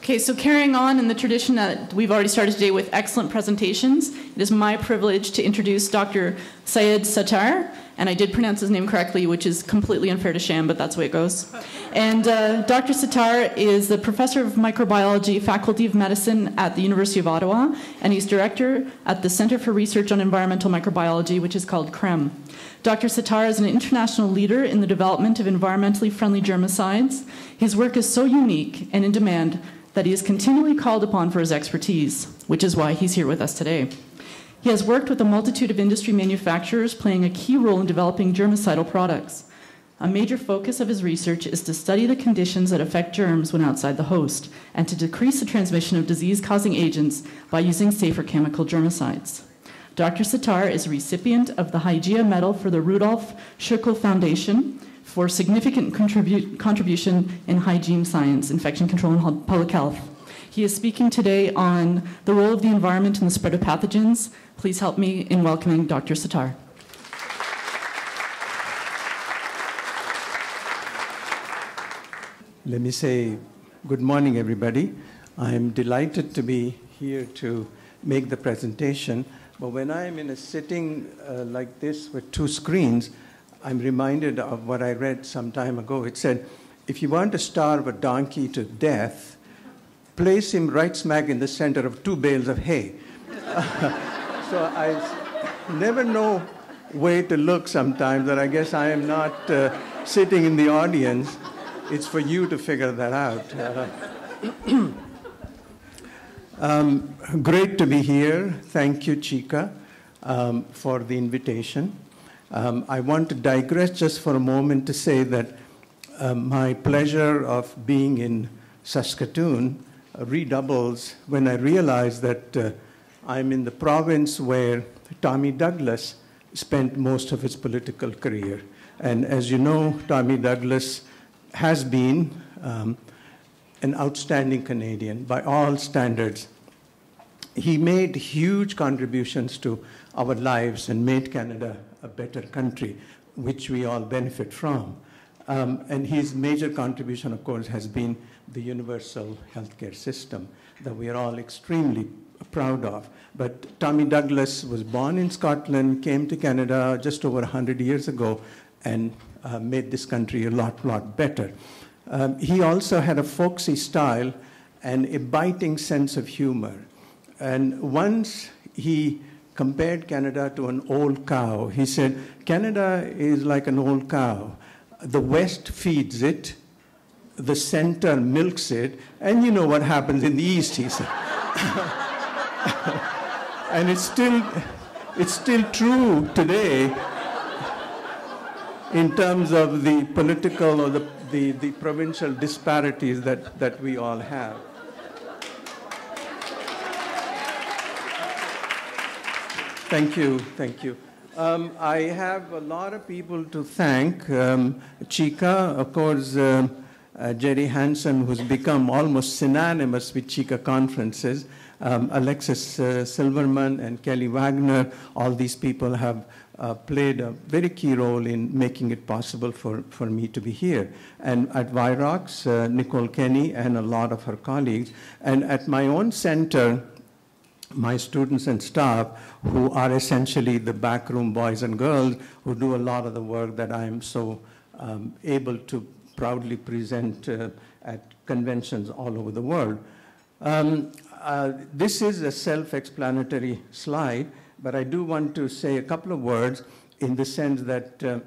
Okay, so carrying on in the tradition that we've already started today with excellent presentations, it is my privilege to introduce Dr. Syed Sattar, and I did pronounce his name correctly, which is completely unfair to Sham, but that's the way it goes. And Dr. Sattar is the professor of microbiology, faculty of medicine at the University of Ottawa, and he's director at the Center for Research on Environmental Microbiology, which is called CREM. Dr. Sattar is an international leader in the development of environmentally friendly germicides. His work is so unique and in demand that he is continually called upon for his expertise, which is why he's here with us today. He has worked with a multitude of industry manufacturers, playing a key role in developing germicidal products. A major focus of his research is to study the conditions that affect germs when outside the host, and to decrease the transmission of disease-causing agents by using safer chemical germicides. Dr. Sattar is a recipient of the Hygiea Medal for the Rudolf Schirkel Foundation for significant contribution in hygiene science, infection control, and public health. He is speaking today on the role of the environment in the spread of pathogens. Please help me in welcoming Dr. Sattar. Let me say good morning, everybody. I'm delighted to be here to make the presentation. But when I'm in a sitting like this with two screens, I'm reminded of what I read some time ago. It said, if you want to starve a donkey to death, place him right smack in the center of 2 bales of hay. So I never know where to look sometimes, and I guess I am not sitting in the audience. It's for you to figure that out. Great to be here. Thank you, CHICA, for the invitation. I want to digress just for a moment to say that my pleasure of being in Saskatoon redoubles when I realize that I'm in the province where Tommy Douglas spent most of his political career. And as you know, Tommy Douglas has been an outstanding Canadian by all standards. He made huge contributions to our lives and made Canada a better country, which we all benefit from. And his major contribution, of course, has been the universal healthcare system that we are all extremely proud of. But Tommy Douglas was born in Scotland, came to Canada just over 100 years ago, and made this country a lot better. He also had a folksy style and a biting sense of humor. And once he compared Canada to an old cow. He said, Canada is like an old cow. The West feeds it, the center milks it, and you know what happens in the East, he said. And it's still true today in terms of the political or the provincial disparities that we all have. Thank you, thank you. I have a lot of people to thank. CHICA, of course, Jerry Hansen, who's become almost synonymous with CHICA conferences, Alexis Silverman and Kelly Wagner, all these people have played a very key role in making it possible for me to be here. And at Virox, Nicole Kenny and a lot of her colleagues. And at my own center, my students and staff, who are essentially the backroom boys and girls who do a lot of the work that I'm so able to proudly present at conventions all over the world. This is a self-explanatory slide, but I do want to say a couple of words in the sense that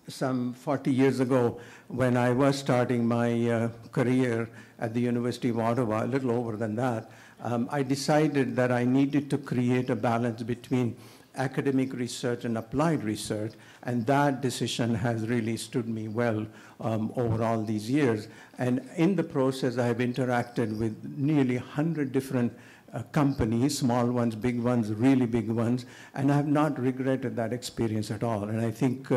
some 40 years ago, when I was starting my career at the University of Ottawa, a little over than that, I decided that I needed to create a balance between academic research and applied research, and that decision has really stood me well over all these years. And in the process, I have interacted with nearly 100 different companies, small ones, big ones, really big ones, and I have not regretted that experience at all. And I think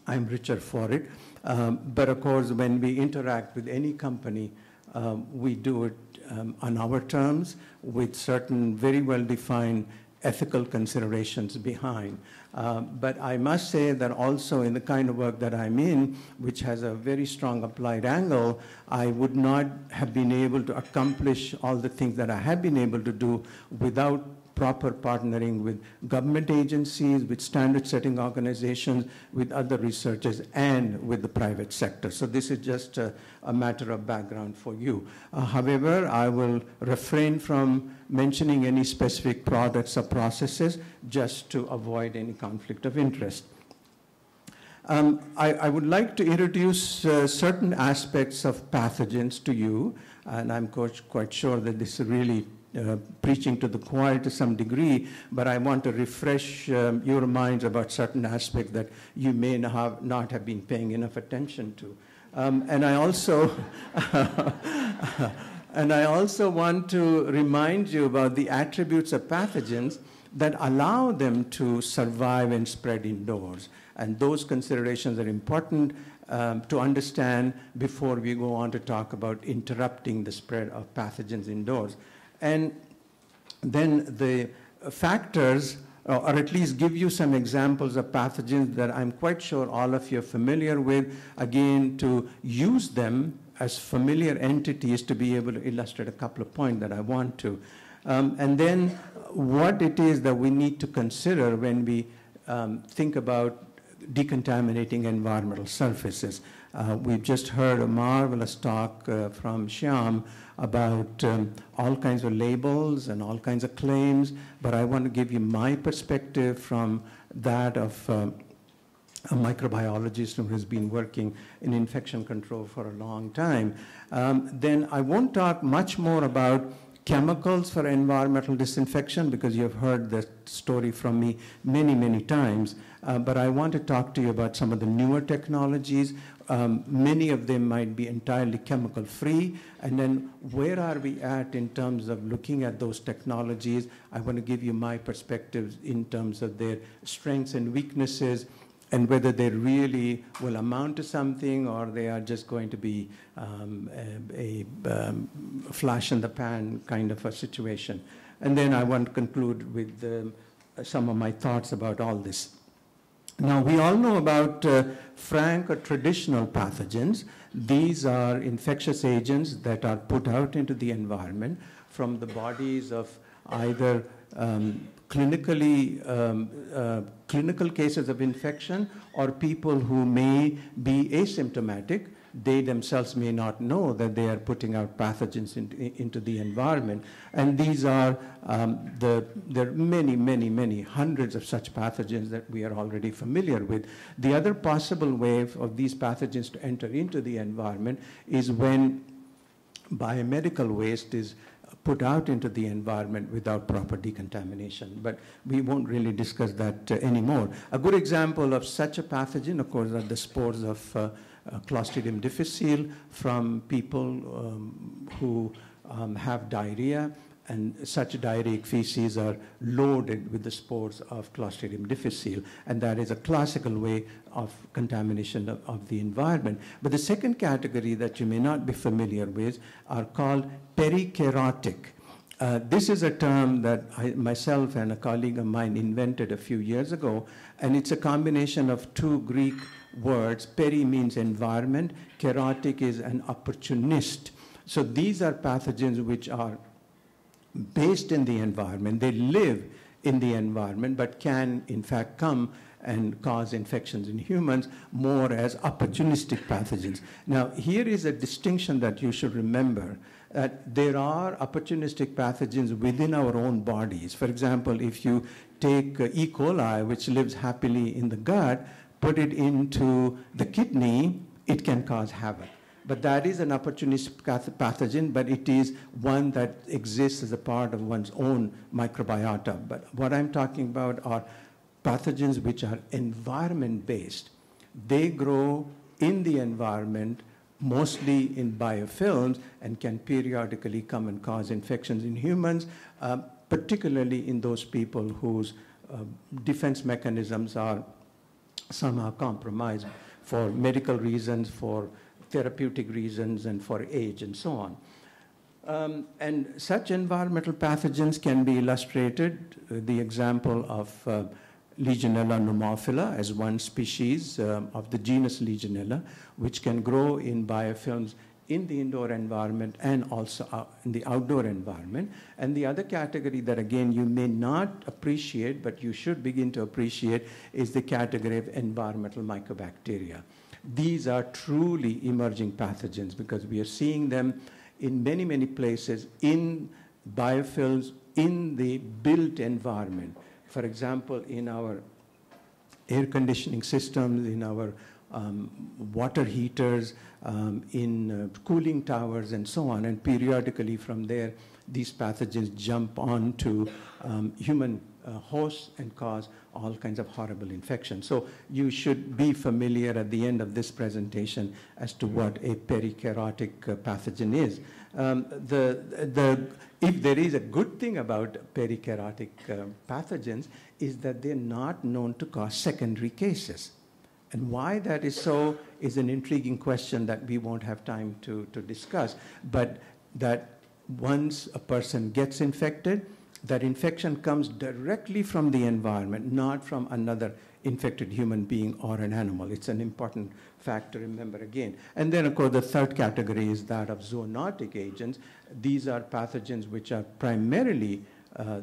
I'm richer for it. But of course, when we interact with any company, we do it on our terms with certain very well-defined ethical considerations behind. But I must say that also in the kind of work that I'm in, which has a very strong applied angle, I would not have been able to accomplish all the things that I have been able to do without proper partnering with government agencies, with standard-setting organizations, with other researchers, and with the private sector. So this is just a matter of background for you. However, I will refrain from mentioning any specific products or processes just to avoid any conflict of interest. I would like to introduce certain aspects of pathogens to you, and I'm quite sure that this is really preaching to the choir to some degree, but I want to refresh your minds about certain aspects that you may not have been paying enough attention to. And I also and I also want to remind you about the attributes of pathogens that allow them to survive and spread indoors. And those considerations are important to understand before we go on to talk about interrupting the spread of pathogens indoors. And then the factors, or at least give you some examples of pathogens that I'm quite sure all of you are familiar with, again, to use them as familiar entities to be able to illustrate a couple of points that I want to. And then what it is that we need to consider when we think about decontaminating environmental surfaces. We've just heard a marvelous talk from Shyam about all kinds of labels and all kinds of claims, but I want to give you my perspective from that of a microbiologist who has been working in infection control for a long time. Then I won't talk much more about chemicals for environmental disinfection because you've heard the story from me many, many times. But I want to talk to you about some of the newer technologies. Many of them might be entirely chemical-free. And then where are we at in terms of looking at those technologies? I want to give you my perspectives in terms of their strengths and weaknesses, and whether they really will amount to something or they are just going to be a flash in the pan kind of a situation. And then I want to conclude with some of my thoughts about all this. Now, we all know about frank or traditional pathogens. These are infectious agents that are put out into the environment from the bodies of either clinical cases of infection or people who may be asymptomatic. They themselves may not know that they are putting out pathogens into the environment. And these are, there are many, many, many hundreds of such pathogens that we are already familiar with. The other possible way of these pathogens to enter into the environment is when biomedical waste is put out into the environment without proper decontamination. But we won't really discuss that anymore. A good example of such a pathogen, of course, are the spores of Clostridium difficile from people who have diarrhea, and such diarrheic feces are loaded with the spores of Clostridium difficile, and that is a classical way of contamination of the environment. But the second category that you may not be familiar with are called perikeratotic. This is a term that I myself and a colleague of mine invented a few years ago, and it's a combination of two Greek words. Peri means environment, keratic is an opportunist. So these are pathogens which are based in the environment. They live in the environment, but can in fact come and cause infections in humans more as opportunistic pathogens. Now, here is a distinction that you should remember, that there are opportunistic pathogens within our own bodies. For example, if you take E. coli, which lives happily in the gut, put it into the kidney, it can cause havoc. But that is an opportunistic pathogen, but it is one that exists as a part of one's own microbiota. But what I'm talking about are pathogens which are environment-based. They grow in the environment, mostly in biofilms, and can periodically come and cause infections in humans, particularly in those people whose defense mechanisms are somehow compromised for medical reasons, for therapeutic reasons, and for age, and so on. And such environmental pathogens can be illustrated with the example of Legionella pneumophila as one species of the genus Legionella, which can grow in biofilms in the indoor environment and also in the outdoor environment. And the other category that, again, you may not appreciate, but you should begin to appreciate, is the category of environmental mycobacteria. These are truly emerging pathogens because we are seeing them in many, many places in biofilms in the built environment. For example, in our air conditioning systems, in our water heaters, in cooling towers, and so on. And periodically from there, these pathogens jump onto human hosts and cause all kinds of horrible infections. So you should be familiar at the end of this presentation as to what a perikaryotic pathogen is. If there is a good thing about perikaryotic pathogens is that they're not known to cause secondary cases. And why that is so is an intriguing question that we won't have time to discuss. But that once a person gets infected, that infection comes directly from the environment, not from another infected human being or an animal. It's an important fact to remember again. And then, of course, the third category is that of zoonotic agents. These are pathogens which are primarily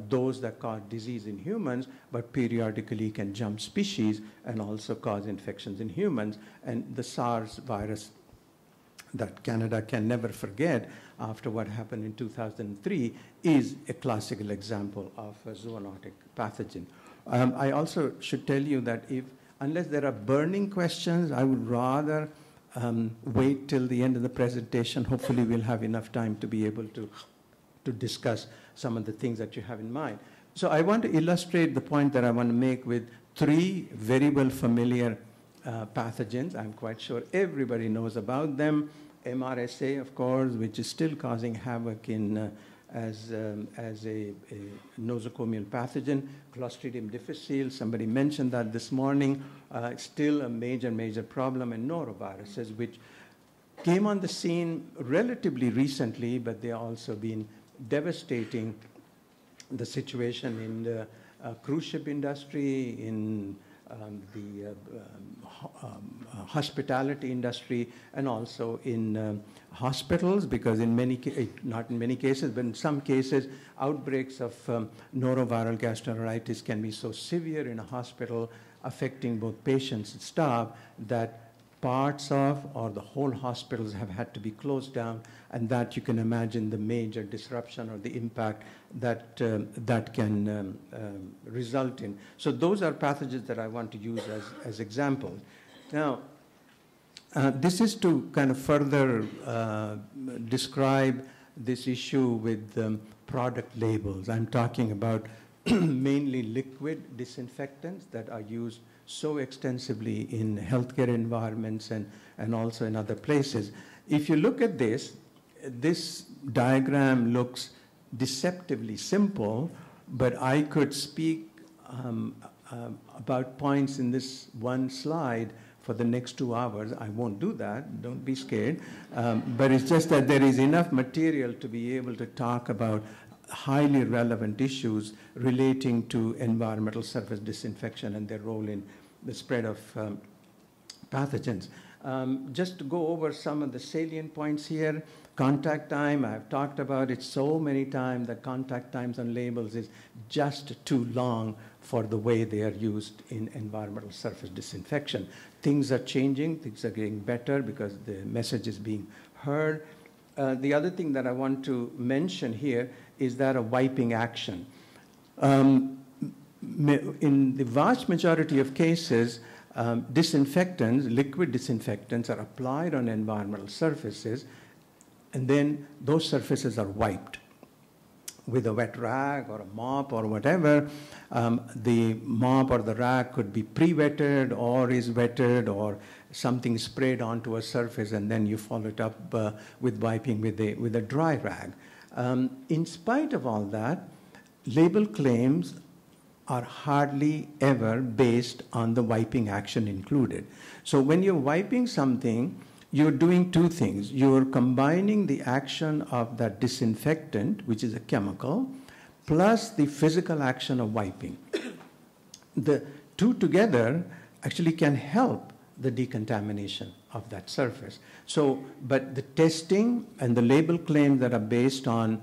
those that cause disease in humans, but periodically can jump species and also cause infections in humans. And the SARS virus that Canada can never forget after what happened in 2003 is a classical example of a zoonotic pathogen. I also should tell you that unless there are burning questions, I would rather wait till the end of the presentation. Hopefully we'll have enough time to be able to discuss some of the things that you have in mind. So I want to illustrate the point that I want to make with three very well familiar pathogens. I'm quite sure everybody knows about them. MRSA, of course, which is still causing havoc as a nosocomial pathogen. Clostridium difficile, somebody mentioned that this morning, still a major problem. And noroviruses, which came on the scene relatively recently, but they also been devastating the situation in the cruise ship industry, in the hospitality industry, and also in hospitals, because not in many cases, but in some cases, outbreaks of noroviral gastroenteritis can be so severe in a hospital, affecting both patients and staff, that parts of or the whole hospitals have had to be closed down, and that you can imagine the major disruption or the impact that that can result in. So those are pathogens that I want to use as examples. Now, this is to kind of further describe this issue with product labels. I'm talking about mainly liquid disinfectants that are used so extensively in healthcare environments and also in other places. If you look at this diagram looks deceptively simple, but I could speak about points in this one slide for the next 2 hours. I won't do that, don't be scared. But it's just that there is enough material to be able to talk about highly relevant issues relating to environmental surface disinfection and their role in the spread of pathogens. Just to go over some of the salient points here. Contact time, I've talked about it so many times that contact times on labels is just too long for the way they are used in environmental surface disinfection. Things are changing, things are getting better because the message is being heard. The other thing that I want to mention here is that of wiping action. In the vast majority of cases, disinfectants, liquid disinfectants, are applied on environmental surfaces, and then those surfaces are wiped with a wet rag or a mop or whatever. The mop or the rag could be pre-wetted or is wetted, or something sprayed onto a surface, and then you follow it up with wiping with a dry rag. In spite of all that, label claims are hardly ever based on the wiping action included. So when you're wiping something, you're doing two things. You're combining the action of that disinfectant, which is a chemical, plus the physical action of wiping. The two together actually can help the decontamination of that surface. So, but the testing and the label claims that are based on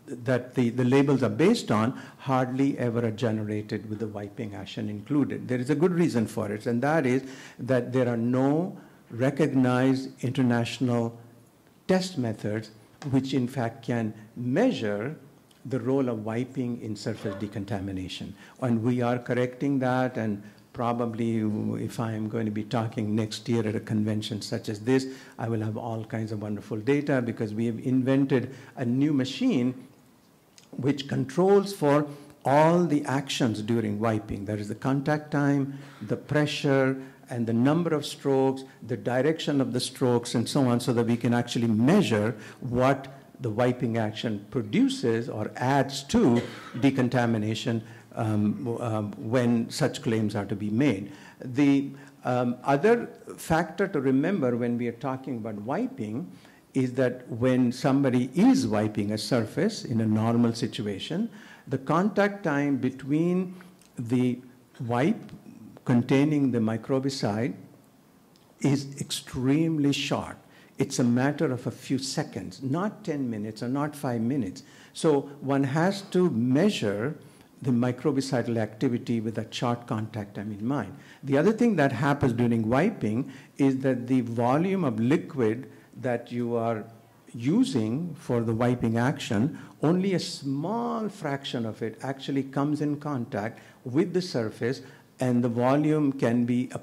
that the labels are based on hardly ever are generated with the wiping action included. There is a good reason for it, and that is that there are no recognized international test methods which in fact can measure the role of wiping in surface decontamination. And we are correcting that, and probably if I am going to be talking next year at a convention such as this, I will have all kinds of wonderful data, because we have invented a new machine which controls for all the actions during wiping. That is the contact time, the pressure, and the number of strokes, the direction of the strokes, and so on, so that we can actually measure what the wiping action produces or adds to decontamination when such claims are to be made. The other factor to remember when we are talking about wiping is that when somebody is wiping a surface in a normal situation, the contact time between the wipe containing the microbicide is extremely short. It's a matter of a few seconds, not 10 minutes or not 5 minutes. So one has to measure the microbicidal activity with a short contact time in mind. The other thing that happens during wiping is that the volume of liquid that you are using for the wiping action, only a small fraction of it actually comes in contact with the surface, and the volume can be a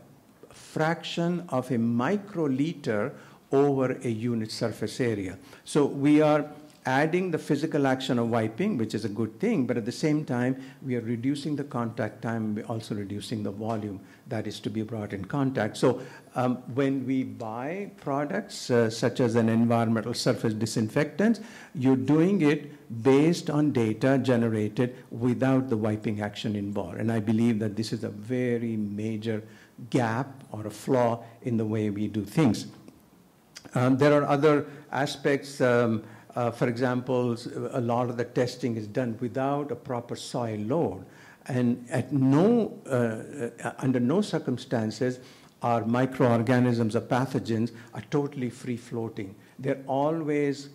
fraction of a microliter over a unit surface area. So we are adding the physical action of wiping, which is a good thing, but at the same time, we are reducing the contact time, we're also reducing the volume that is to be brought in contact. So when we buy products such as an environmental surface disinfectant, you're doing it based on data generated without the wiping action involved. And I believe that this is a very major gap or a flaw in the way we do things. There are other aspects. For example, a lot of the testing is done without a proper soil load. And under no circumstances are microorganisms or pathogens are totally free-floating. They're always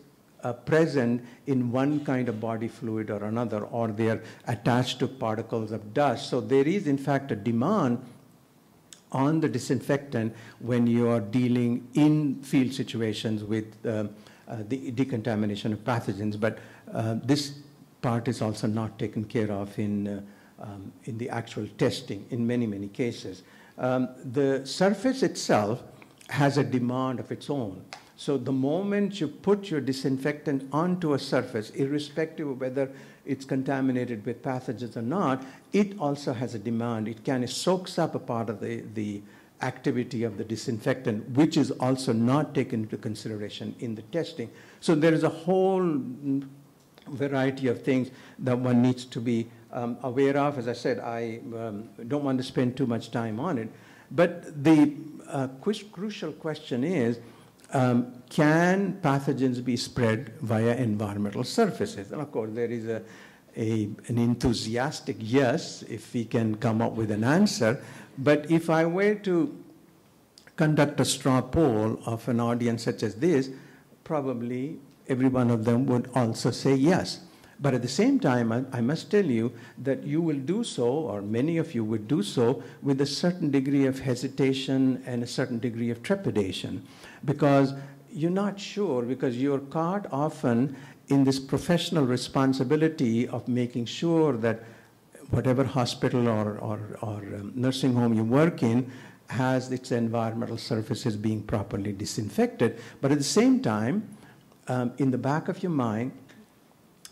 present in one kind of body fluid or another, or they're attached to particles of dust. So there is, in fact, a demand on the disinfectant when you are dealing in field situations with the decontamination of pathogens, but this part is also not taken care of in the actual testing in many, many cases. The surface itself has a demand of its own. So the moment you put your disinfectant onto a surface, irrespective of whether it's contaminated with pathogens or not, it also has a demand. It soaks up a part of the activity of the disinfectant, which is also not taken into consideration in the testing. So there is a whole variety of things that one needs to be aware of. As I said, I don't want to spend too much time on it. But the crucial question is, can pathogens be spread via environmental surfaces? And of course, there is an enthusiastic yes, if we can come up with an answer. But if I were to conduct a straw poll of an audience such as this, probably every one of them would also say yes. But at the same time, I must tell you that you will do so, or many of you would do so, with a certain degree of hesitation and a certain degree of trepidation, because you're not sure, because you're caught often in this professional responsibility of making sure that whatever hospital or nursing home you work in has its environmental surfaces being properly disinfected. But at the same time, in the back of your mind,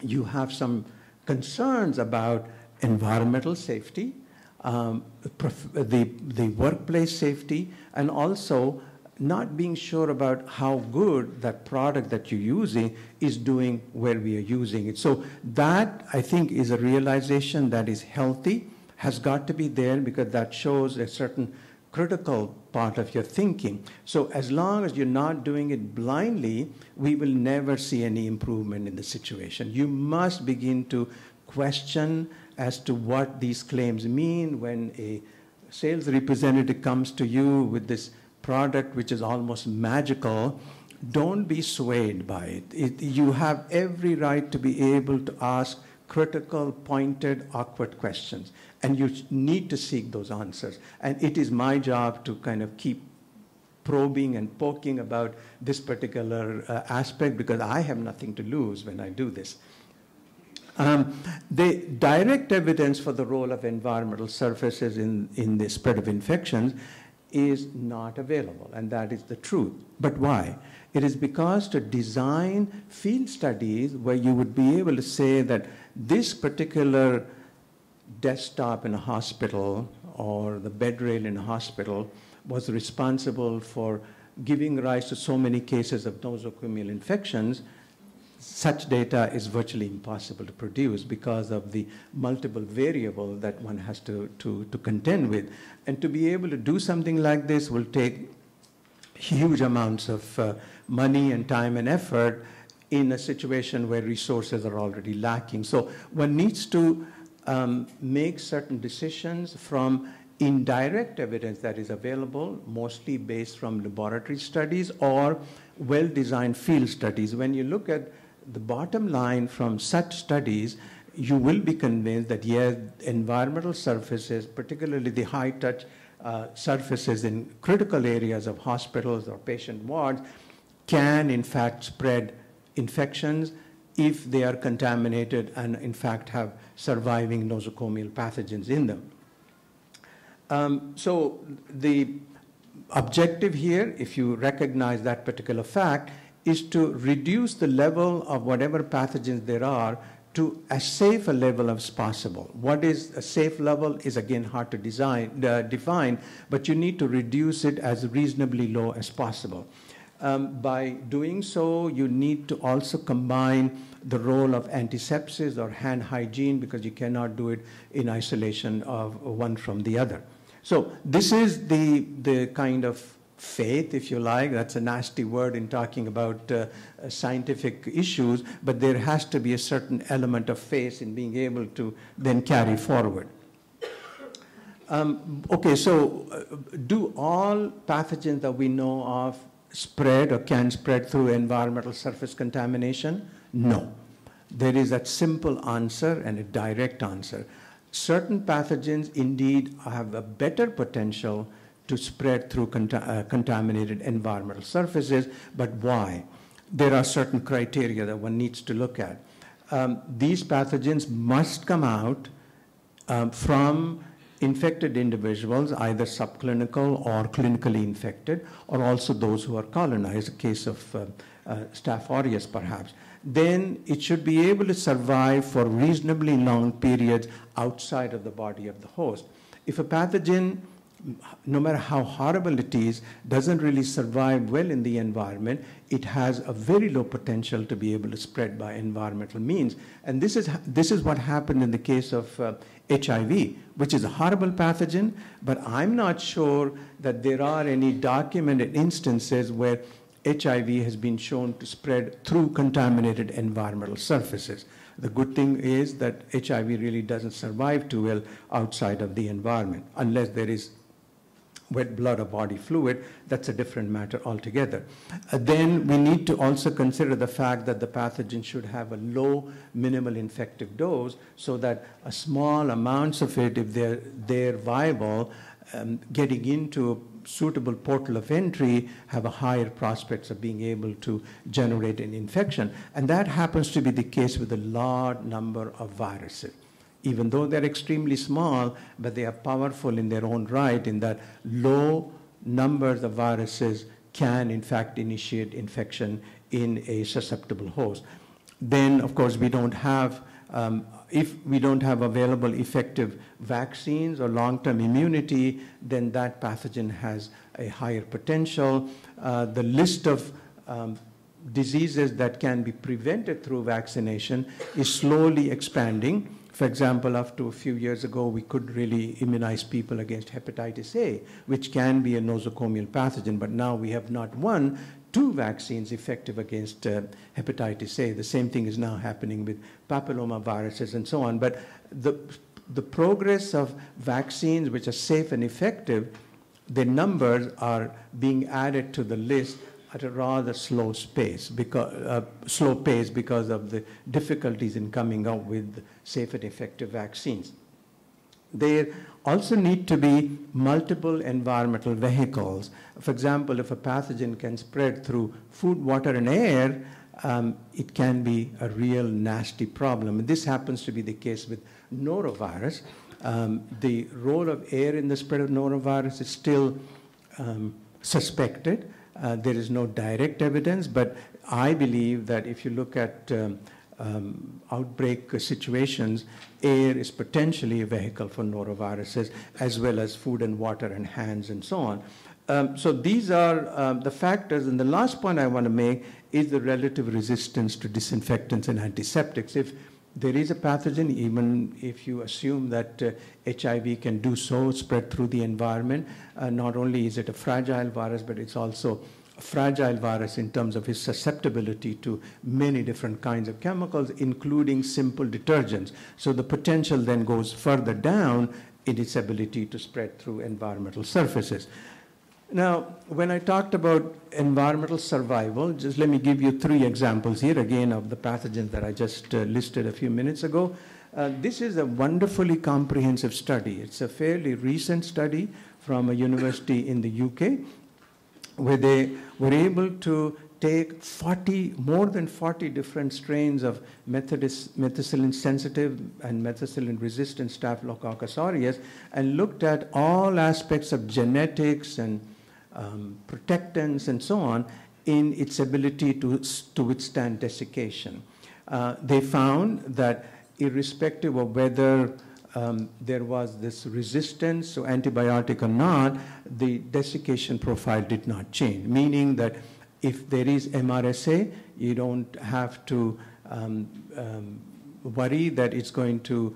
you have some concerns about environmental safety, the workplace safety, and also not being sure about how good that product that you're using is doing where we are using it. So that, I think, is a realization that is healthy, has got to be there, because that shows a certain critical part of your thinking. So as long as you're not doing it blindly, we will never see any improvement in the situation. You must begin to question as to what these claims mean when a sales representative comes to you with this product which is almost magical. Don't be swayed by it. You have every right to be able to ask critical, pointed, awkward questions. And you need to seek those answers. And it is my job to kind of keep probing and poking about this particular aspect, because I have nothing to lose when I do this. The direct evidence for the role of environmental surfaces in the spread of infections is not available, and that is the truth. But why? It is because to design field studies where you would be able to say that this particular desktop in a hospital or the bed rail in a hospital was responsible for giving rise to so many cases of nosocomial infections, such data is virtually impossible to produce because of the multiple variables that one has to contend with. And to be able to do something like this will take huge amounts of money and time and effort in a situation where resources are already lacking. So one needs to make certain decisions from indirect evidence that is available, mostly based from laboratory studies or well-designed field studies. When you look at the bottom line from such studies, you will be convinced that, yes, environmental surfaces, particularly the high-touch surfaces in critical areas of hospitals or patient wards, can in fact spread infections if they are contaminated and in fact have surviving nosocomial pathogens in them. So the objective here, if you recognize that particular fact, is to reduce the level of whatever pathogens there are to as safe a level as possible. What is a safe level is again hard to define, but you need to reduce it as reasonably low as possible. By doing so, you need to also combine the role of antisepsis or hand hygiene, because you cannot do it in isolation of one from the other. So this is the kind of faith, if you like. That's a nasty word in talking about scientific issues, but there has to be a certain element of faith in being able to then carry forward. Okay, so do all pathogens that we know of spread or can spread through environmental surface contamination? No. There is a simple answer and a direct answer. Certain pathogens indeed have a better potential to spread through contaminated environmental surfaces, but why? There are certain criteria that one needs to look at. These pathogens must come out from infected individuals, either subclinical or clinically infected, or also those who are colonized, a case of Staph aureus perhaps. Then it should be able to survive for reasonably long periods outside of the body of the host. If a pathogen, no matter how horrible it is, doesn't really survive well in the environment, it has a very low potential to be able to spread by environmental means. And this is what happened in the case of HIV, which is a horrible pathogen, but I'm not sure that there are any documented instances where HIV has been shown to spread through contaminated environmental surfaces. The good thing is that HIV really doesn't survive too well outside of the environment, unless there is wet blood or body fluid. That's a different matter altogether. Then we need to also consider the fact that the pathogen should have a low minimal infective dose, so that a small amounts of it, if they're viable, getting into a suitable portal of entry, have a higher prospects of being able to generate an infection. And that happens to be the case with a large number of viruses. Even though they're extremely small, but they are powerful in their own right, in that low numbers of viruses can in fact initiate infection in a susceptible host. Then, of course, we don't have, if we don't have available effective vaccines or long-term immunity, then that pathogen has a higher potential. The list of diseases that can be prevented through vaccination is slowly expanding. For example, up to a few years ago, we could really immunize people against hepatitis A, which can be a nosocomial pathogen, but now we have not one 2 vaccines effective against hepatitis A. The same thing is now happening with papillomaviruses and so on. But the progress of vaccines which are safe and effective, the numbers are being added to the list at a rather slow pace because of the difficulties in coming up with safe and effective vaccines. There also need to be multiple environmental vehicles. For example, if a pathogen can spread through food, water, and air, it can be a real nasty problem. And this happens to be the case with norovirus. The role of air in the spread of norovirus is still suspected. There is no direct evidence, but I believe that if you look at outbreak situations, air is potentially a vehicle for noroviruses, as well as food and water and hands and so on. So these are the factors. And the last point I want to make is the relative resistance to disinfectants and antiseptics. If there is a pathogen, even if you assume that HIV can do so, spread through the environment, not only is it a fragile virus, but it's also a fragile virus in terms of its susceptibility to many different kinds of chemicals, including simple detergents. So the potential then goes further down in its ability to spread through environmental surfaces. Now, when I talked about environmental survival, just let me give you 3 examples here, again, of the pathogens that I just listed a few minutes ago. This is a wonderfully comprehensive study. It's a fairly recent study from a university in the UK, where they were able to take more than 40 different strains of methicillin-sensitive and methicillin-resistant Staphylococcus aureus and looked at all aspects of genetics and protectants and so on in its ability to withstand desiccation. They found that irrespective of whether there was this resistance, so antibiotic or not, the desiccation profile did not change, meaning that if there is MRSA, you don't have to worry that it's going to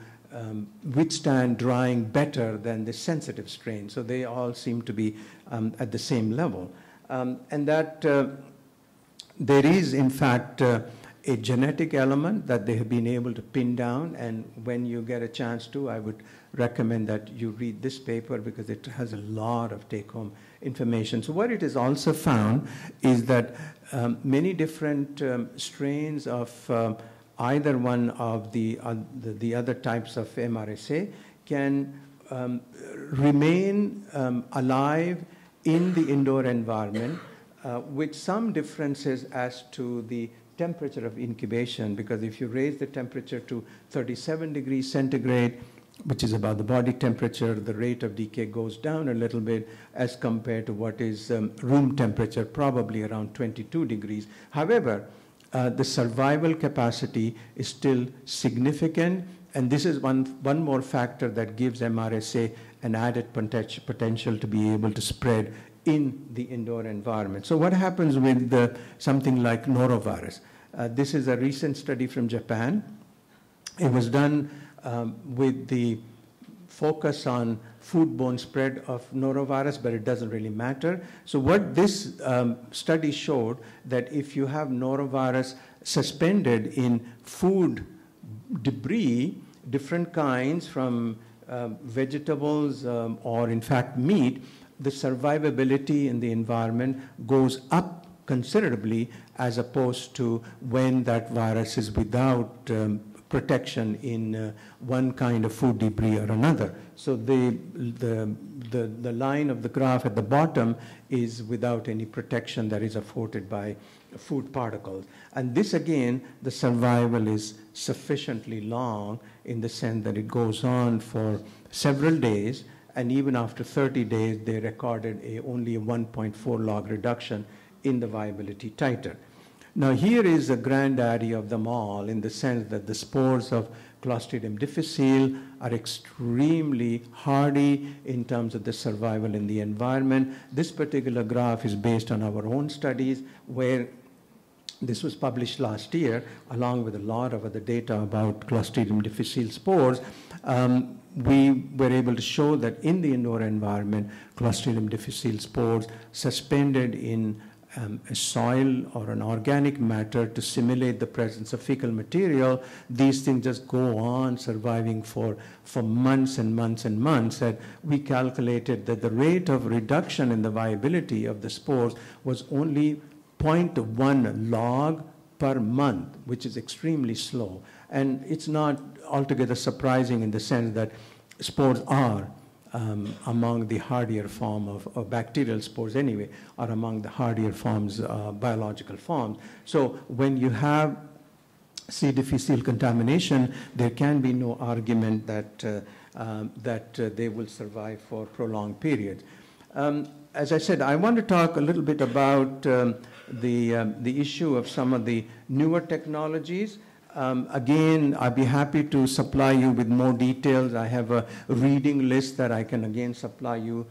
withstand drying better than the sensitive strain. So they all seem to be at the same level. And that there is, in fact, a genetic element that they have been able to pin down, and when you get a chance to, I would recommend that you read this paper because it has a lot of take-home information. So what it has also found is that many different strains of either one of the other types of MRSA can remain alive in the indoor environment with some differences as to the temperature of incubation, because if you raise the temperature to 37 degrees centigrade, which is about the body temperature, the rate of decay goes down a little bit as compared to what is room temperature, probably around 22 degrees. However, the survival capacity is still significant, and this is one more factor that gives MRSA an added potential to be able to spread in the indoor environment. So what happens with something like norovirus? This is a recent study from Japan. It was done with the focus on foodborne spread of norovirus, but it doesn't really matter. So what this study showed, that if you have norovirus suspended in food debris, different kinds from vegetables or in fact meat, the survivability in the environment goes up considerably as opposed to when that virus is without protection in one kind of food debris or another. So the line of the graph at the bottom is without any protection that is afforded by food particles. And this again, the survival is sufficiently long in the sense that it goes on for several days, and even after 30 days, they recorded only a 1.4 log reduction in the viability titer. Now here is a granddaddy of them all in the sense that the spores of Clostridium difficile are extremely hardy in terms of the survival in the environment. This particular graph is based on our own studies, where this was published last year along with a lot of other data about Clostridium difficile spores. We were able to show that in the indoor environment, Clostridium difficile spores suspended in a soil or an organic matter to simulate the presence of fecal material, these things just go on surviving for months and months and months. And we calculated that the rate of reduction in the viability of the spores was only 0.1 log per month, which is extremely slow. And it's not altogether surprising in the sense that spores are among the hardier form of bacterial spores anyway, are among the hardier forms, biological forms. So when you have C. difficile contamination, there can be no argument that they will survive for prolonged periods. As I said, I want to talk a little bit about the issue of some of the newer technologies. Again, I'd be happy to supply you with more details. I have a reading list that I can again supply you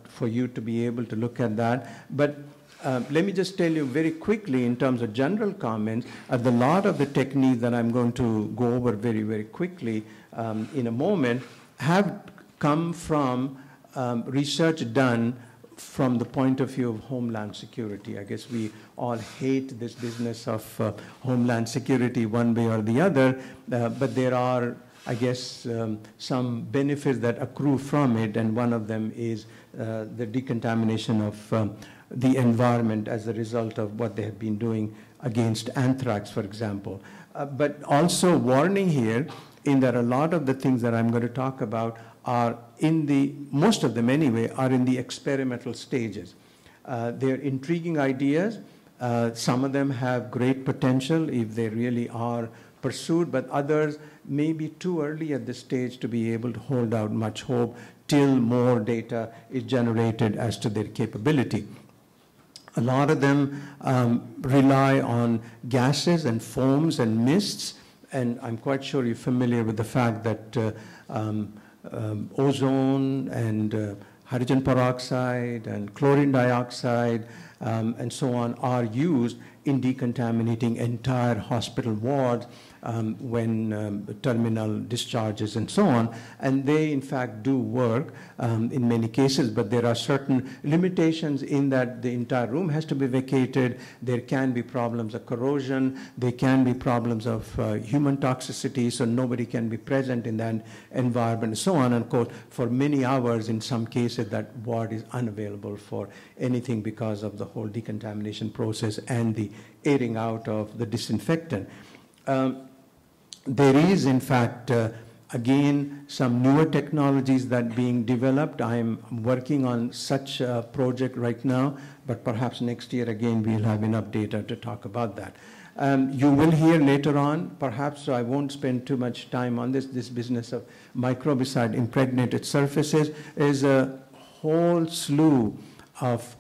for you to be able to look at that. But let me just tell you very quickly in terms of general comments, the lot of the techniques that I'm going to go over very, very quickly in a moment have come from research done from the point of view of homeland security. I guess we all hate this business of homeland security one way or the other, but there are, I guess, some benefits that accrue from it, and one of them is the decontamination of the environment as a result of what they have been doing against anthrax, for example. But also warning here in that a lot of the things that I'm going to talk about are most of them anyway, are in the experimental stages. They're intriguing ideas. Some of them have great potential if they really are pursued, but others may be too early at this stage to be able to hold out much hope till more data is generated as to their capability. A lot of them rely on gases and foams and mists, and I'm quite sure you're familiar with the fact that ozone and hydrogen peroxide and chlorine dioxide and so on are used in decontaminating entire hospital wards when terminal discharges and so on. And they, in fact, do work in many cases, but there are certain limitations in that the entire room has to be vacated. There can be problems of corrosion. There can be problems of human toxicity, so nobody can be present in that environment and so on. And of course, for many hours, in some cases, that ward is unavailable for anything because of the whole decontamination process and the airing out of the disinfectant. There is, in fact, again, some newer technologies that are being developed. I'm working on such a project right now, but perhaps next year, again, we'll have enough data to talk about that. You will hear later on, perhaps, so I won't spend too much time on this business of microbicide impregnated surfaces. Is a whole slew of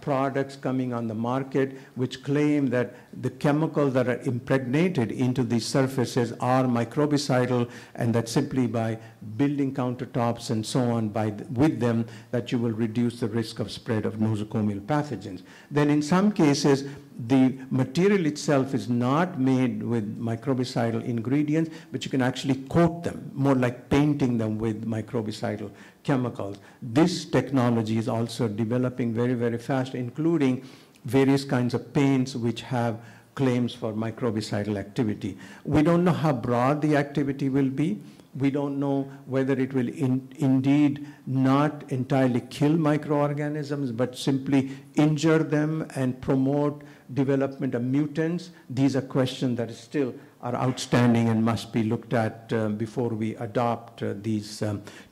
products coming on the market which claim that the chemicals that are impregnated into these surfaces are microbicidal, and that simply by building countertops and so on with them that you will reduce the risk of spread of nosocomial pathogens. Then in some cases, the material itself is not made with microbicidal ingredients, but you can actually coat them, more like painting them with microbicidal chemicals. This technology is also developing very, very fast, including various kinds of paints which have claims for microbicidal activity. We don't know how broad the activity will be. We don't know whether it will indeed not entirely kill microorganisms, but simply injure them and promote development of mutants. These are questions that still are outstanding and must be looked at before we adopt these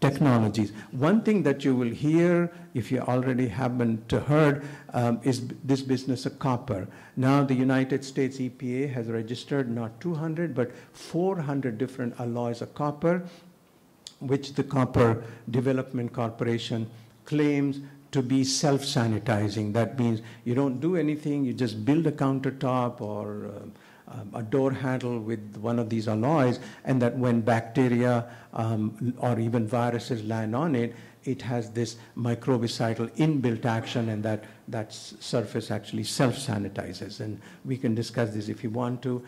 technologies. One thing that you will hear, if you already haven't heard, is this business of copper. Now the United States EPA has registered not 200, but 400 different alloys of copper, which the Copper Development Corporation claims to be self-sanitizing. That means you don't do anything, you just build a countertop or a door handle with one of these alloys, and that when bacteria or even viruses land on it, it has this microbicidal inbuilt action, and that surface actually self-sanitizes. And we can discuss this if you want to.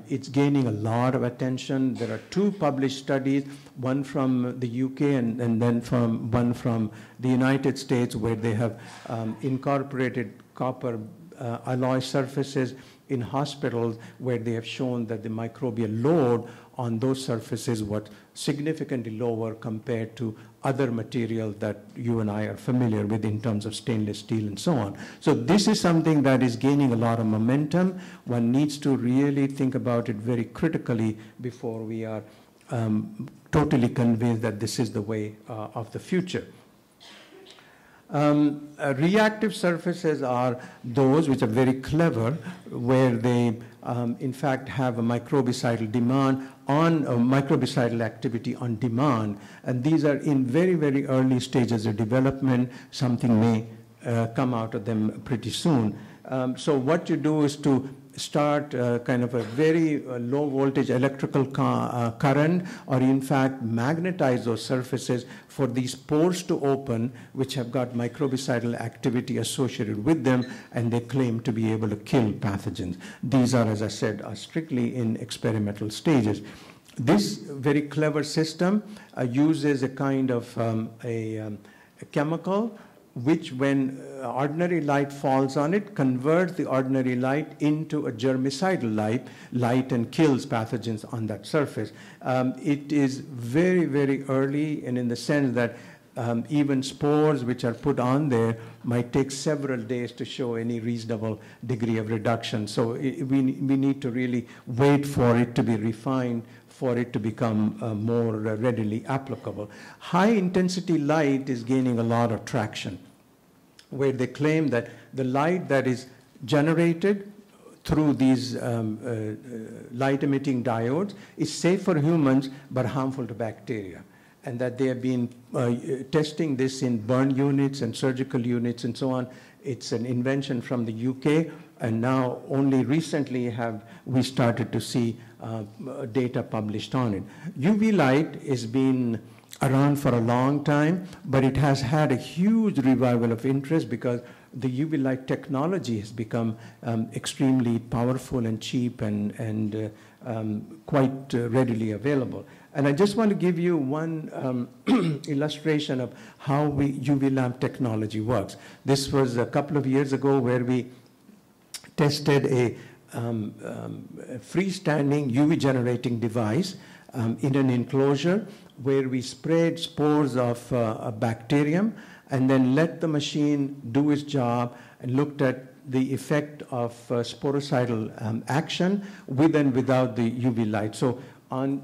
It's gaining a lot of attention. There are 2 published studies, one from the UK and then one from the United States, where they have incorporated copper alloy surfaces in hospitals, where they have shown that the microbial load on those surfaces was significantly lower compared to other materials that you and I are familiar with in terms of stainless steel and so on. So this is something that is gaining a lot of momentum. One needs to really think about it very critically before we are totally convinced that this is the way of the future. Reactive surfaces are those which are very clever, where they in fact have a microbicidal demand on microbicidal activity on demand, and these are in very, very early stages of development. Something may come out of them pretty soon. So what you do is to start kind of a very low voltage electrical current, or in fact magnetize those surfaces for these pores to open, which have got microbicidal activity associated with them, and they claim to be able to kill pathogens. These are, as I said, are strictly in experimental stages. This very clever system uses a kind of a chemical which, when ordinary light falls on it, converts the ordinary light into a germicidal light and kills pathogens on that surface. It is very, very early, and in the sense that even spores which are put on there might take several days to show any reasonable degree of reduction. So we need to really wait for it to be refined, for it to become more readily applicable. High intensity light is gaining a lot of traction, where they claim that the light that is generated through these light emitting diodes is safe for humans but harmful to bacteria, and that they have been testing this in burn units and surgical units and so on. It's an invention from the UK, and now only recently have we started to see data published on it. UV light has been around for a long time, but it has had a huge revival of interest because the UV light technology has become extremely powerful and cheap and quite readily available. And I just want to give you one illustration of how UV lamp technology works. This was a couple of years ago, where we tested a freestanding UV generating device in an enclosure, where we sprayed spores of a bacterium and then let the machine do its job and looked at the effect of sporicidal action with and without the UV light. So on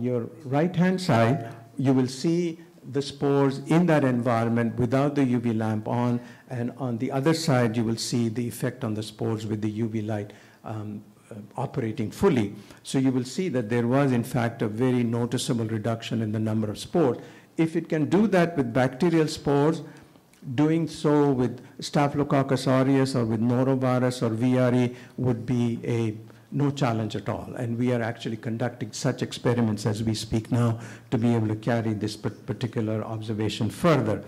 your right-hand side, you will see the spores in that environment without the UV lamp on, and on the other side, you will see the effect on the spores with the UV light operating fully. So you will see that there was, in fact, a very noticeable reduction in the number of spores. If it can do that with bacterial spores, doing so with Staphylococcus aureus or with norovirus or VRE would be no challenge at all. And we are actually conducting such experiments as we speak now to be able to carry this particular observation further.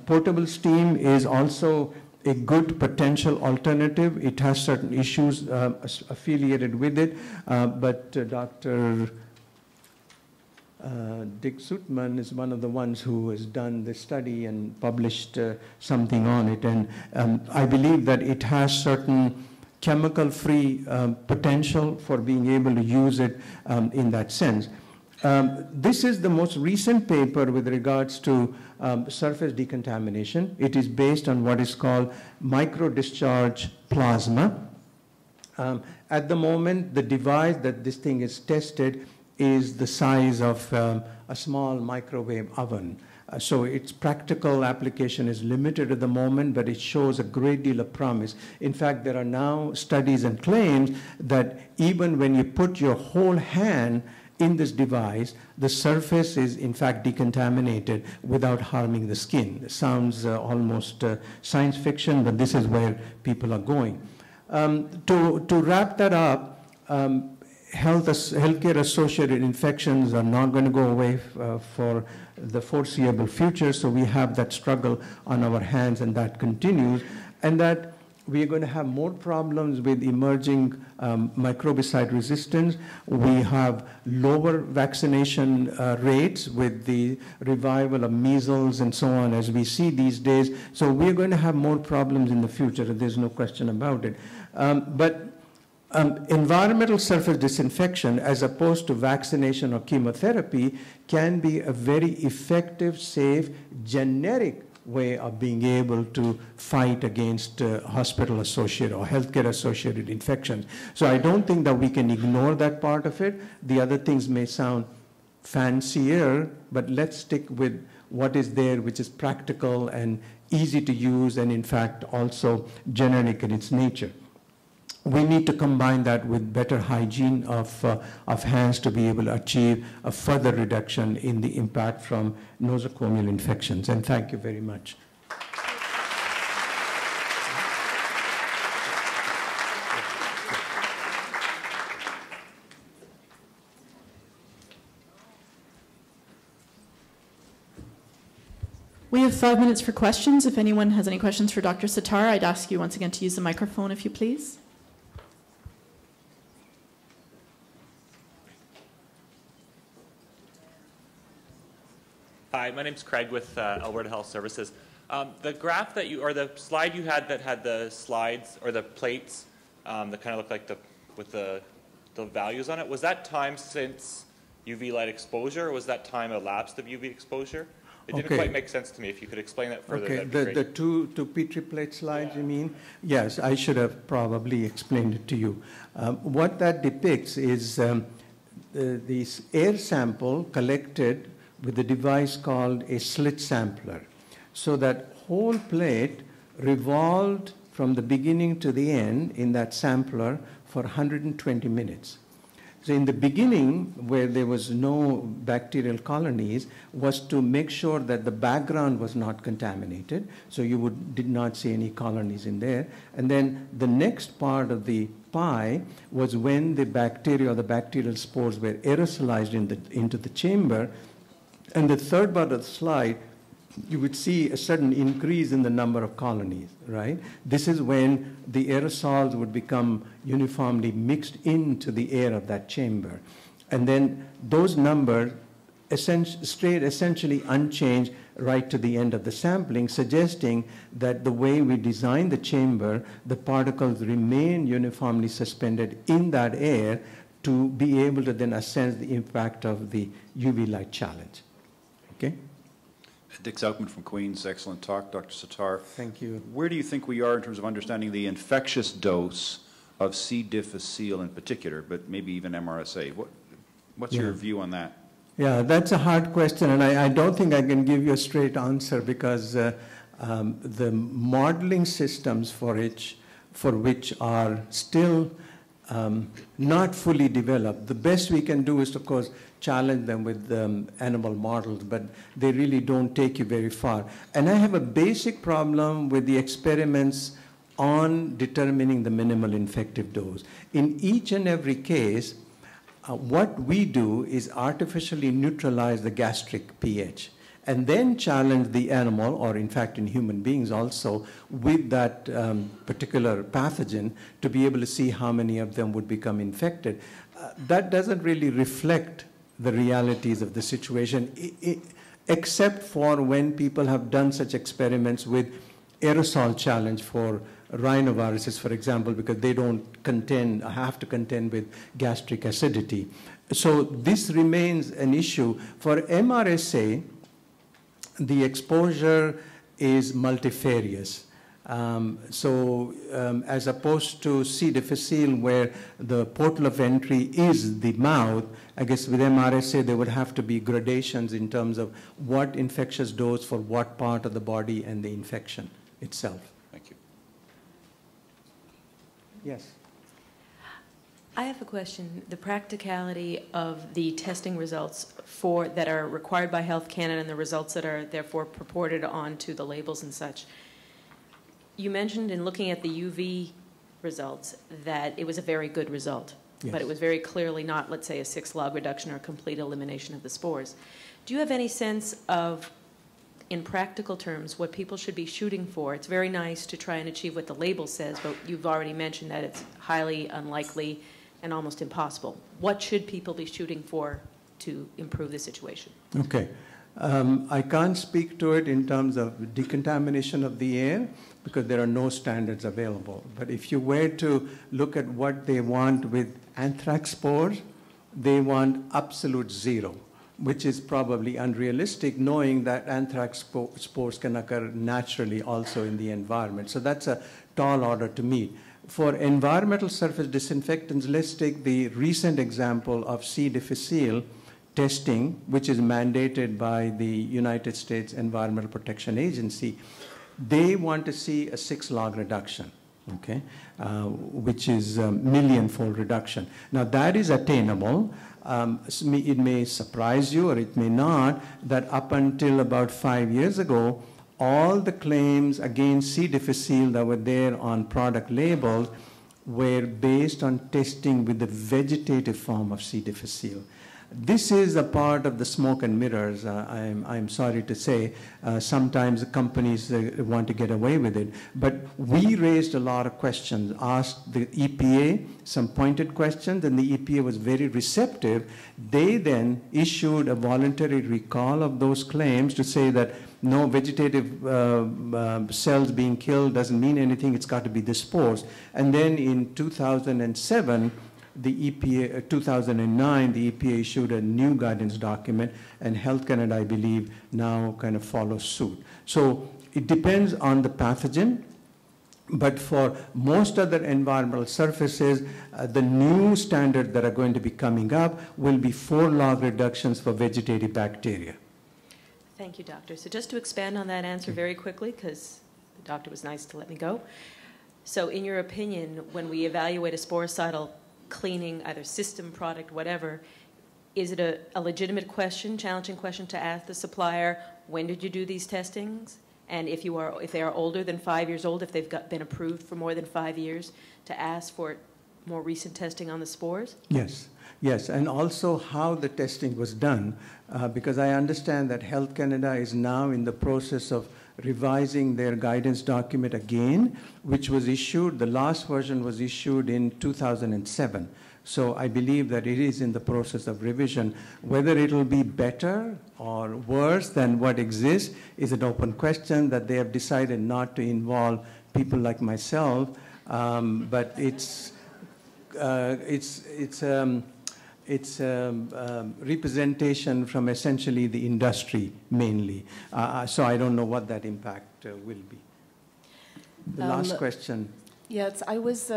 Portable steam is also a good potential alternative. It has certain issues affiliated with it, but Dr. Dick Sutman is one of the ones who has done the study and published something on it, and I believe that it has certain chemical-free potential for being able to use it in that sense. This is the most recent paper with regards to surface decontamination. It is based on what is called micro-discharge plasma. At the moment, the device that this thing is tested is the size of a small microwave oven. So its practical application is limited at the moment, but it shows a great deal of promise. In fact, there are now studies and claims that even when you put your whole hand in this device, the surface is in fact decontaminated without harming the skin. It sounds almost science fiction, but this is where people are going. To wrap that up, healthcare associated infections are not going to go away for the foreseeable future, so we have that struggle on our hands, and that continues. And that we are going to have more problems with emerging microbicide resistance. We have lower vaccination rates with the revival of measles and so on as we see these days. So we're going to have more problems in the future. There's no question about it. Environmental surface disinfection, as opposed to vaccination or chemotherapy, can be a very effective, safe, generic way of being able to fight against hospital-associated or healthcare-associated infections. So I don't think that we can ignore that part of it. The other things may sound fancier, but let's stick with what is there, which is practical and easy to use, and in fact also generic in its nature. We need to combine that with better hygiene of hands to be able to achieve a further reduction in the impact from nosocomial infections. And thank you very much. We have 5 minutes for questions. If anyone has any questions for Dr. Sattar, I'd ask you once again to use the microphone, if you please. Hi, my name's Craig with Alberta Health Services. The graph that you, or the slide you had that had the slides or the plates that kind of looked like with the values on it, was that time since UV light exposure, or was that time elapsed of UV exposure? It didn't quite make sense to me. If you could explain that further, that'd be great. The two Petri plate slides, you mean? Yes, I should have probably explained it to you. What that depicts is this air sample collected with a device called a slit sampler. So that whole plate revolved from the beginning to the end in that sampler for 120 minutes. So in the beginning, where there was no bacterial colonies, was to make sure that the background was not contaminated, so you did not see any colonies in there. And then the next part of the pie was when the bacteria or the bacterial spores were aerosolized into the chamber. And the third part of the slide, you would see a sudden increase in the number of colonies, right? This is when the aerosols would become uniformly mixed into the air of that chamber. And then those numbers stayed essentially unchanged right to the end of the sampling, suggesting that the way we design the chamber, the particles remain uniformly suspended in that air to be able to then assess the impact of the UV light challenge. Okay? Dick Zoutman from Queens. Excellent talk, Dr. Sattar. Thank you. Where do you think we are in terms of understanding the infectious dose of C. difficile in particular, but maybe even MRSA? What's your view on that? Yeah, that's a hard question, and I don't think I can give you a straight answer because the modeling systems for which are still not fully developed. The best we can do is, of course, challenge them with animal models, but they really don't take you very far. And I have a basic problem with the experiments on determining the minimal infective dose. In each and every case, what we do is artificially neutralize the gastric pH and then challenge the animal, or in fact in human beings also, with that particular pathogen to be able to see how many of them would become infected. That doesn't really reflect the realities of the situation, except for when people have done such experiments with aerosol challenge for rhinoviruses, for example, because they don't have to contend with gastric acidity. So this remains an issue. For MRSA, the exposure is multifarious. As opposed to C. difficile, where the portal of entry is the mouth, I guess with MRSA there would have to be gradations in terms of what infectious dose for what part of the body and the infection itself. Thank you. Yes. I have a question. The practicality of the testing results that are required by Health Canada and the results that are therefore purported onto the labels and such. You mentioned in looking at the UV results that it was a very good result, yes, but it was very clearly not, let's say, a 6 log reduction or complete elimination of the spores. Do you have any sense of in practical terms, what people should be shooting for. It's very nice to try and achieve what the label says, but you've already mentioned that it's highly unlikely and almost impossible. What should people be shooting for to improve the situation? Okay. I can't speak to it in terms of decontamination of the air because there are no standards available. But if you were to look at what they want with anthrax spores, they want absolute zero, which is probably unrealistic, knowing that anthrax spores can occur naturally also in the environment. So that's a tall order to meet. For environmental surface disinfectants, let's take the recent example of C. difficile testing, which is mandated by the United States Environmental Protection Agency. They want to see a 6-log reduction, okay, which is a million-fold reduction. Now, that is attainable. It may surprise you, or it may not, that up until about 5 years ago, all the claims against C. difficile that were there on product labels were based on testing with the vegetative form of C. difficile. This is a part of the smoke and mirrors, I'm sorry to say. Sometimes companies want to get away with it. But we raised a lot of questions, asked the EPA some pointed questions, and the EPA was very receptive. They then issued a voluntary recall of those claims to say that no vegetative cells being killed doesn't mean anything, it's got to be the spores. And then in 2007, the EPA, 2009, the EPA issued a new guidance document, and Health Canada, I believe, now kind of follows suit. So it depends on the pathogen, but for most other environmental surfaces, the new standards that are going to be coming up will be 4-log reductions for vegetative bacteria. Thank you, Doctor. So just to expand on that answer very quickly, because the doctor was nice to let me go. So in your opinion, when we evaluate a sporicidal cleaning, either system, product, whatever, is it a legitimate question, challenging question to ask the supplier, when did you do these testings? And if they are older than 5 years old, if they've been approved for more than 5 years, to ask for more recent testing on the spores? Yes, yes, and also how the testing was done, because I understand that Health Canada is now in the process of revising their guidance document again, which was issued, the last version was issued in 2007. So I believe that it is in the process of revision. Whether it will be better or worse than what exists is an open question that they have decided not to involve people like myself, but it's representation from essentially the industry mainly. So I don't know what that impact will be. The last question. Yes, I was,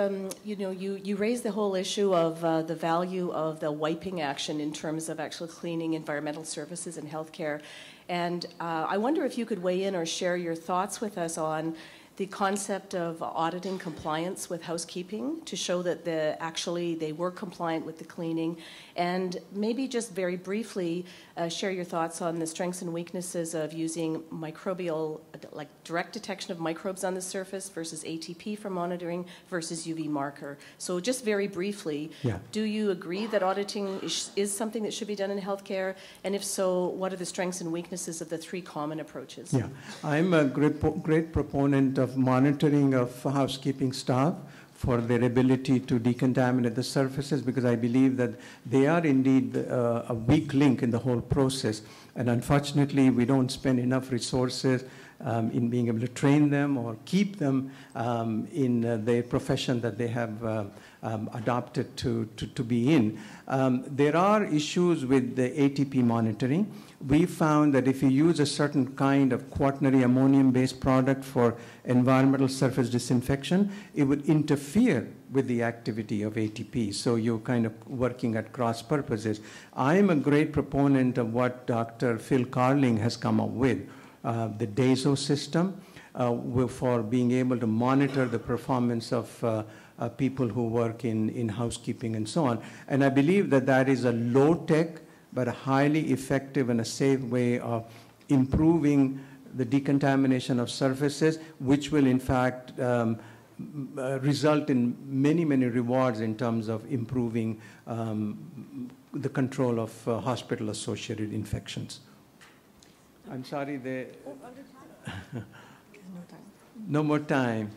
you raised the whole issue of the value of the wiping action in terms of actually cleaning environmental services and healthcare. And I wonder if you could weigh in or share your thoughts with us on the concept of auditing compliance with housekeeping to show that actually they were compliant with the cleaning, and maybe just very briefly share your thoughts on the strengths and weaknesses of using microbial, like direct detection of microbes on the surface versus ATP for monitoring versus UV marker. So just very briefly, do you agree that auditing is something that should be done in healthcare? And if so, what are the strengths and weaknesses of the 3 common approaches? Yeah, I'm a great proponent of monitoring of housekeeping staff for their ability to decontaminate the surfaces, because I believe that they are indeed a weak link in the whole process. And unfortunately, we don't spend enough resources in being able to train them or keep them in the profession that they have adopted to be in. There are issues with the ATP monitoring. We found that if you use a certain kind of quaternary ammonium-based product for environmental surface disinfection, it would interfere with the activity of ATP. So you're kind of working at cross purposes. I'm a great proponent of what Dr. Phil Carling has come up with, the DASO system, for being able to monitor the performance of people who work in housekeeping and so on. And I believe that that is a low-tech but a highly effective and a safe way of improving the decontamination of surfaces, which will in fact result in many rewards in terms of improving the control of hospital-associated infections. I'm sorry, no more time.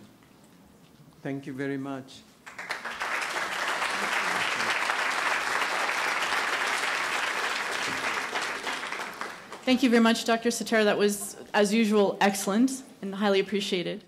Thank you very much. Thank you very much, Dr. Sattar. That was, as usual, excellent and highly appreciated.